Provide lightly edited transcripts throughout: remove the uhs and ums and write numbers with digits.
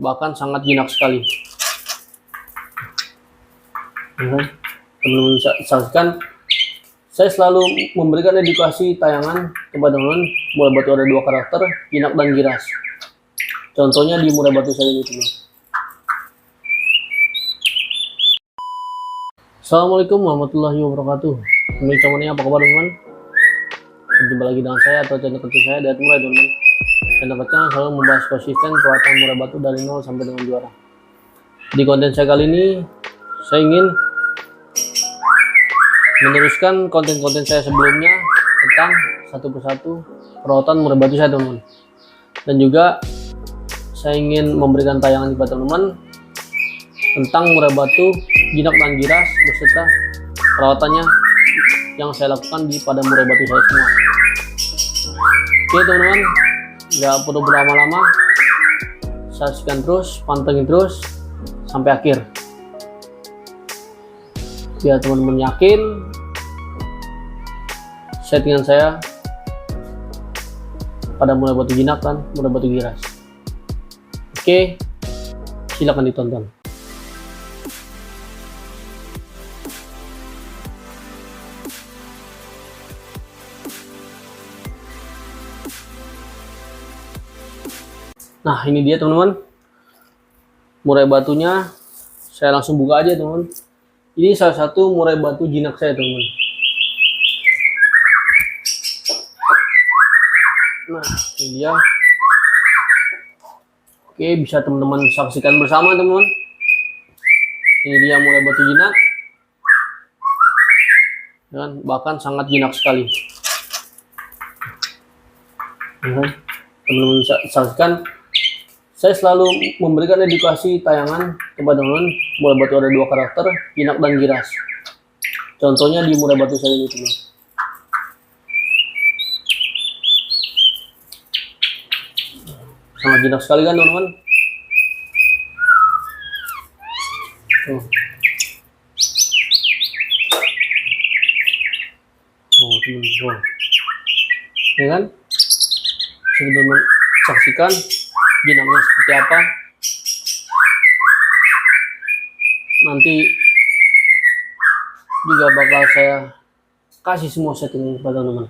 bahkan sangat jinak sekali. Teman-teman saksikan, saya selalu memberikan edukasi tayangan kepada teman-teman. Murai batu ada dua karakter, jinak dan giras. Contohnya di murai batu saya ini, teman. Assalamualaikum warahmatullahi wabarakatuh. Teman-teman, apa kabar teman-teman? Berjumpa lagi dengan saya atau channel kecil saya, Dayat Murai, teman-teman. Channel kecil selalu membahas konsisten perawatan murai batu dari nol sampai dengan juara. Di konten saya kali ini, saya ingin meneruskan konten-konten saya sebelumnya tentang satu persatu perawatan murai batu saya, teman-teman. Dan juga saya ingin memberikan tayangan kepada teman-teman tentang murai batu jinak dan giras beserta perawatannya yang saya lakukan pada murai batu saya semua. Oke teman-teman, nggak perlu berlama-lama, saksikan terus, pantengin terus sampai akhir biar teman-teman yakin settingan saya pada murai batu jinak dan murai batu giras. Oke, silakan ditonton. Nah, ini dia teman-teman, murai batunya. Saya langsung buka aja teman-teman. Ini salah satu murai batu jinak saya, teman-teman. Nah, ini dia. Oke, bisa teman-teman saksikan bersama, teman-teman. Ini dia murai batu jinak. Dan bahkan sangat jinak sekali. Teman-teman saksikan. Saya selalu memberikan edukasi tayangan kepada teman-teman. Murai batu ada dua karakter, jinak dan giras. Contohnya di murai batu saya ini, teman. Sangat jinak sekali kan, teman-teman? Teman-teman. Ya kan? Teman-teman saksikan jinaknya seperti apa. Nanti juga bakal saya kasih semua setting kepada teman-teman.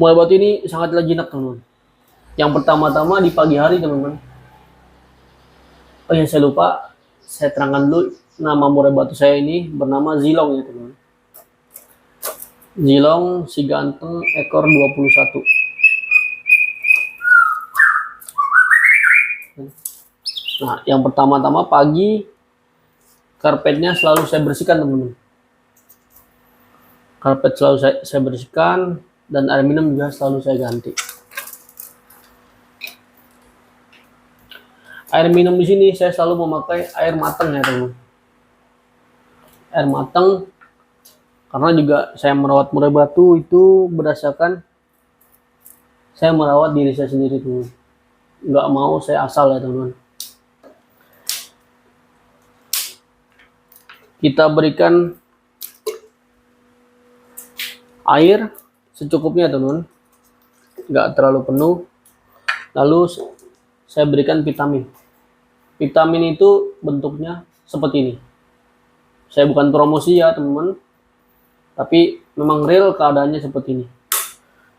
Murai batu ini sangatlah jinak, teman-teman. Yang pertama-tama di pagi hari, teman-teman. Oh ya, saya lupa, saya terangkan dulu nama murai batu saya ini bernama Zilong ya, teman-teman. Zilong si ganteng ekor 21. Nah, yang pertama-tama pagi karpetnya selalu saya bersihkan, teman-teman. Karpet selalu saya bersihkan dan air minum juga selalu saya ganti. Air minum di sini saya selalu memakai air matang ya, teman-teman. Air matang karena juga saya merawat murai batu itu berdasarkan saya merawat diri saya sendiri, teman-teman. Nggak mau saya asal ya, teman-teman. Kita berikan air secukupnya, teman-teman, nggak terlalu penuh. Lalu saya berikan vitamin. Vitamin itu bentuknya seperti ini. Saya bukan promosi ya, teman-teman, tapi memang real keadaannya seperti ini.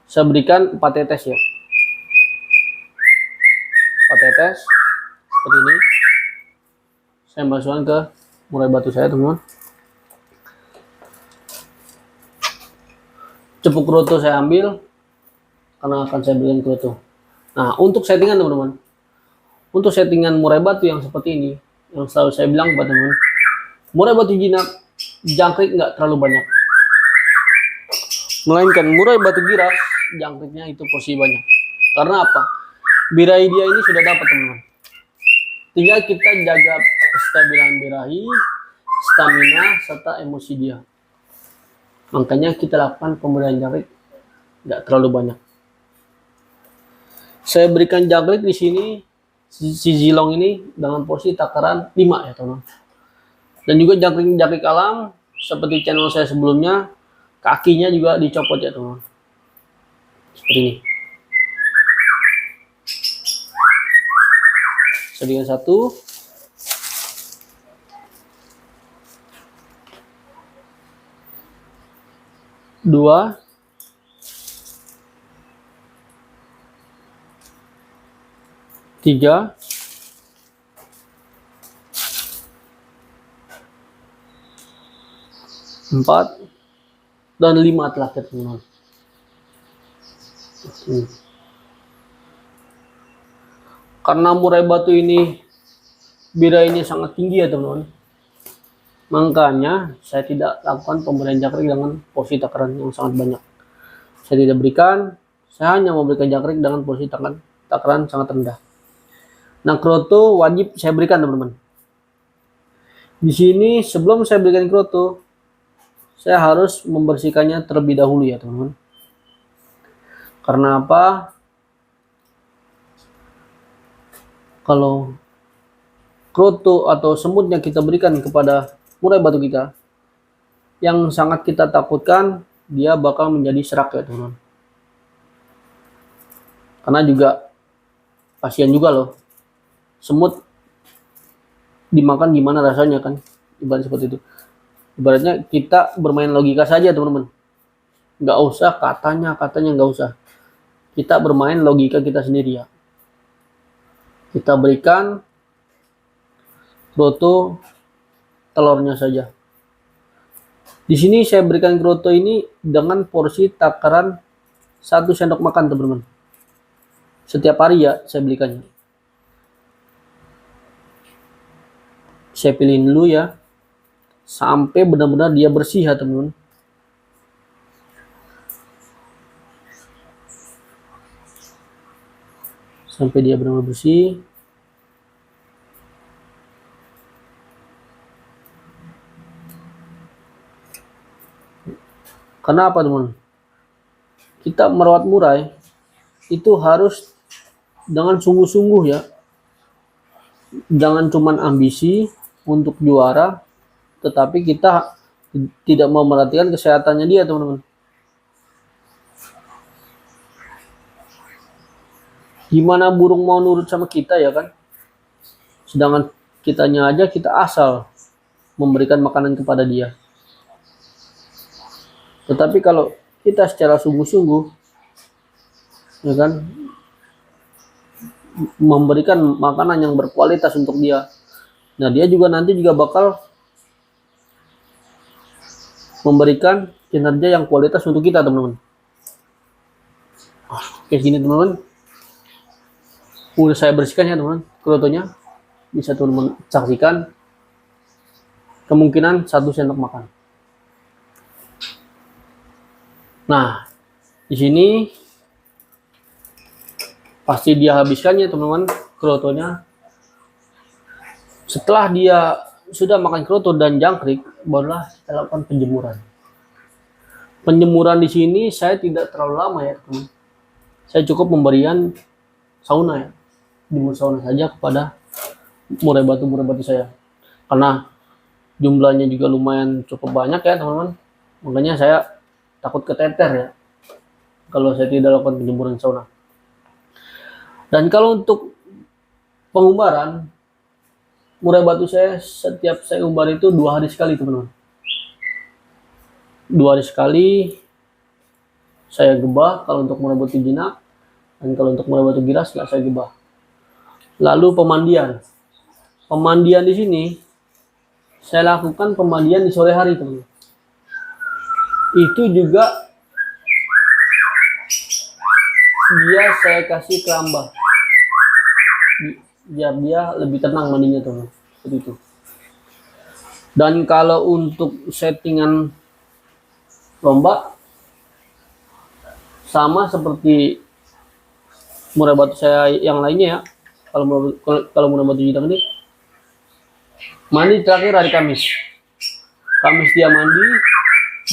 Saya berikan 4 tetes ya, 4 tetes seperti ini. Saya masukkan ke murai batu saya, teman-teman. Cepuk kroto saya ambil karena akan saya berikan kroto. Nah, untuk settingan, teman-teman, untuk settingan murai batu yang seperti ini, yang selalu saya bilang kepada teman-teman, murai batu jinak jangkrik nggak terlalu banyak, melainkan murai batu giras jangkriknya itu porsi banyak. Karena apa? Birahi dia ini sudah dapat, teman-teman. Tinggal kita jaga kestabilan birahi, stamina, serta emosi dia. Makanya kita lakukan pemberian jangkrik nggak terlalu banyak. Saya berikan jangkrik di sini, si Zilong ini dengan porsi takaran 5 ya, teman-teman. Dan juga jangkrik alam seperti channel saya sebelumnya, kakinya juga dicopot ya, teman-teman. Seperti ini. settingan 1, 2, 3, 4, dan 5 terakhir teman-teman. Karena murai batu ini birainya sangat tinggi ya teman-teman, makanya saya tidak lakukan pemberian jangkrik dengan posisi takaran yang sangat banyak. Saya tidak berikan, saya hanya memberikan jangkrik dengan posisi takaran sangat rendah. Nah, kroto wajib saya berikan teman-teman. Di sini sebelum saya berikan kroto, saya harus membersihkannya terlebih dahulu ya teman-teman. Karena apa? Kalau kroto atau semut yang kita berikan kepada murai batu kita, yang sangat kita takutkan dia bakal menjadi serak ya teman-teman. Karena juga kasihan juga loh, semut dimakan gimana rasanya kan, ibarat seperti itu. Ibaratnya kita bermain logika saja teman-teman, nggak usah katanya nggak usah, kita bermain logika kita sendiri ya. Kita berikan kroto telurnya saja. Di sini saya berikan kroto ini dengan porsi takaran 1 sendok makan teman-teman. Setiap hari ya saya belikannya. Saya pilihin dulu ya, sampai benar-benar dia bersih ya teman-teman. Sampai dia benar-benar bersih. Karena apa teman? Kita merawat murai itu harus dengan sungguh-sungguh ya. Jangan cuman ambisi untuk juara, tetapi kita tidak memperhatikan kesehatannya dia teman-teman. Gimana burung mau nurut sama kita ya kan? Sedangkan kitanya aja kita asal memberikan makanan kepada dia. Tetapi kalau kita secara sungguh-sungguh ya kan, memberikan makanan yang berkualitas untuk dia, nah dia juga nanti juga bakal memberikan kinerja yang kualitas untuk kita teman-teman. Oke, gini teman-teman, udah saya bersihkan ya teman-teman krotonya. Bisa teman-teman saksikan kemungkinan 1 sendok makan. Nah, di sini pasti dia habiskannya teman-teman krotonya. Setelah dia sudah makan kroto dan jangkrik, barulah kita lakukan penjemuran. Penjemuran di sini saya tidak terlalu lama ya teman. Saya cukup pemberian sauna ya, jemur sauna saja kepada murai batu saya, karena jumlahnya juga lumayan cukup banyak ya teman-teman. Makanya saya takut keteter ya kalau saya tidak lakukan penjemuran sauna. Dan kalau untuk pengumbaran murai batu saya, setiap saya umbar itu 2 hari sekali teman-teman. 2 hari sekali saya gebah kalau untuk murai batu jinak, dan kalau untuk murai batu giras nggak saya gebah. Lalu pemandian di sini saya lakukan pemandian di sore hari teman-teman. Itu juga dia saya kasih keramba biar dia lebih tenang mandinya teman-teman, seperti itu. Dan kalau untuk settingan lomba sama seperti murai batu saya yang lainnya ya. Kalau murai batu jinak ini mandi terakhir hari Kamis dia mandi,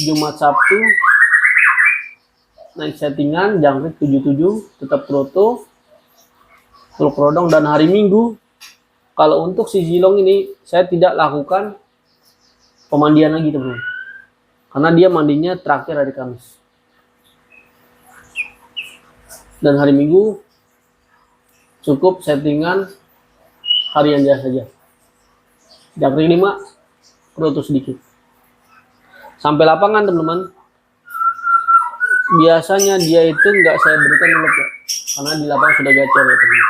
Jumat Sabtu naik settingan jangkrik 77 tetap kroto full kerodong, dan hari Minggu kalau untuk si Zilong ini saya tidak lakukan pemandian lagi teman-teman, karena dia mandinya terakhir hari Kamis. Dan hari Minggu cukup settingan harian dia saja. Jangkrik 5, kerutu sedikit. Sampai lapangan teman-teman, biasanya dia itu nggak saya berikan dulu ya, karena di lapangan sudah gacor ya teman-teman.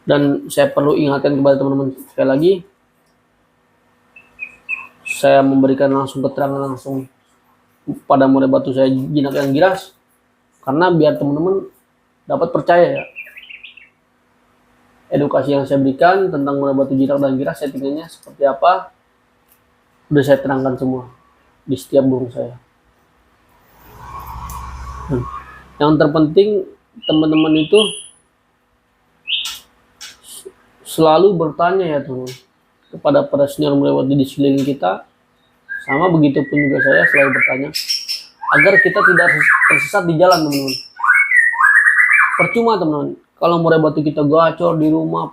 Dan saya perlu ingatkan kepada teman-teman sekali lagi, saya memberikan langsung keterangan langsung pada murai batu saya jinak yang giras, karena biar teman-teman dapat percaya ya. Edukasi yang saya berikan tentang murai batu jinak dan giras settingannya seperti apa, udah saya terangkan semua di setiap burung saya. Yang terpenting teman-teman itu selalu bertanya ya teman, kepada para senior murai batu di sekeliling kita. Sama begitu pun juga saya selalu bertanya agar kita tidak tersesat di jalan teman-teman. Percuma teman-teman kalau murai batu kita gacor di rumah,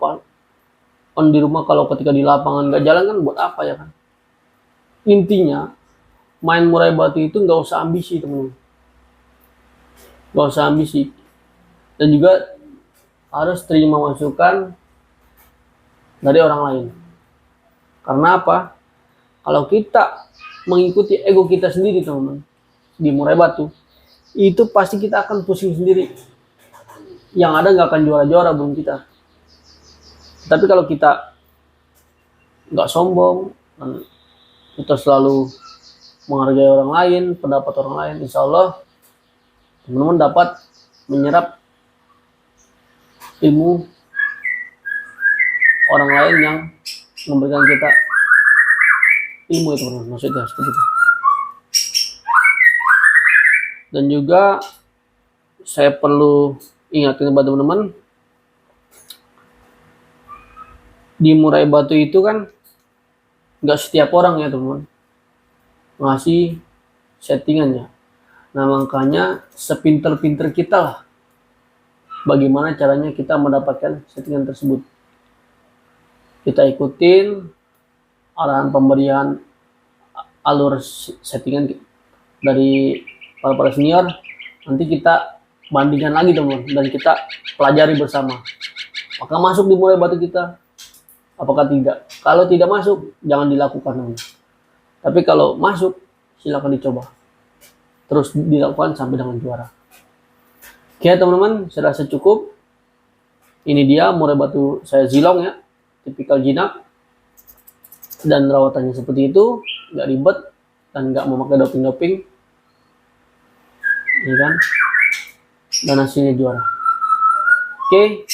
di rumah kalau ketika di lapangan nggak jalan kan buat apa ya kan. Intinya main murai batu itu nggak usah ambisi teman-teman, nggak usah ambisi, dan juga harus terima masukan dari orang lain. Karena apa? Kalau kita mengikuti ego kita sendiri teman-teman di murai batu, itu pasti kita akan pusing sendiri, yang ada nggak akan juara-juara burung kita. Tapi kalau kita nggak sombong dan kita selalu menghargai orang lain, pendapat orang lain, insya Allah teman-teman dapat menyerap ilmu orang lain yang memberikan kita ilmu itu teman-teman, maksudnya seperti itu. Dan juga saya perlu ingatkan kepada teman-teman, di murai batu itu kan nggak setiap orang ya teman-teman ngasih settingannya. Nah makanya sepinter-pinter kita lah bagaimana caranya kita mendapatkan settingan tersebut. Kita ikutin arahan pemberian alur settingan dari para senior, nanti kita bandingkan lagi teman-teman dan kita pelajari bersama. Apakah masuk di murai batu kita? Apakah tidak? Kalau tidak masuk, jangan dilakukan teman-teman. Tapi kalau masuk, silakan dicoba. Terus dilakukan sampai dengan juara. Oke teman-teman, saya rasa cukup. Ini dia murai batu saya Zilong ya, tipikal jinak. Dan rawatannya seperti itu, nggak ribet dan nggak memakai doping-doping, ya kan? Dan hasilnya juara. Oke,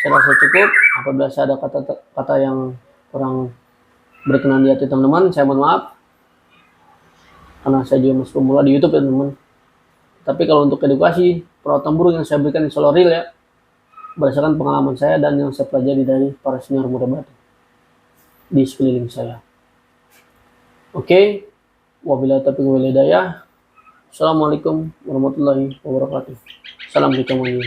saya rasa cukup. Apabila saya ada kata yang kurang berkenan di hati teman-teman, saya mohon maaf. Karena saya juga masih pemula di YouTube ya teman-teman. Tapi kalau untuk edukasi perawatan burung yang saya berikan insya Allah real ya, berdasarkan pengalaman saya dan yang saya pelajari dari para senior murai batu di sekeliling saya. Oke, wabillahi taufiq wal hidayah. Assalamualaikum warahmatullahi wabarakatuh. Salam hikmah.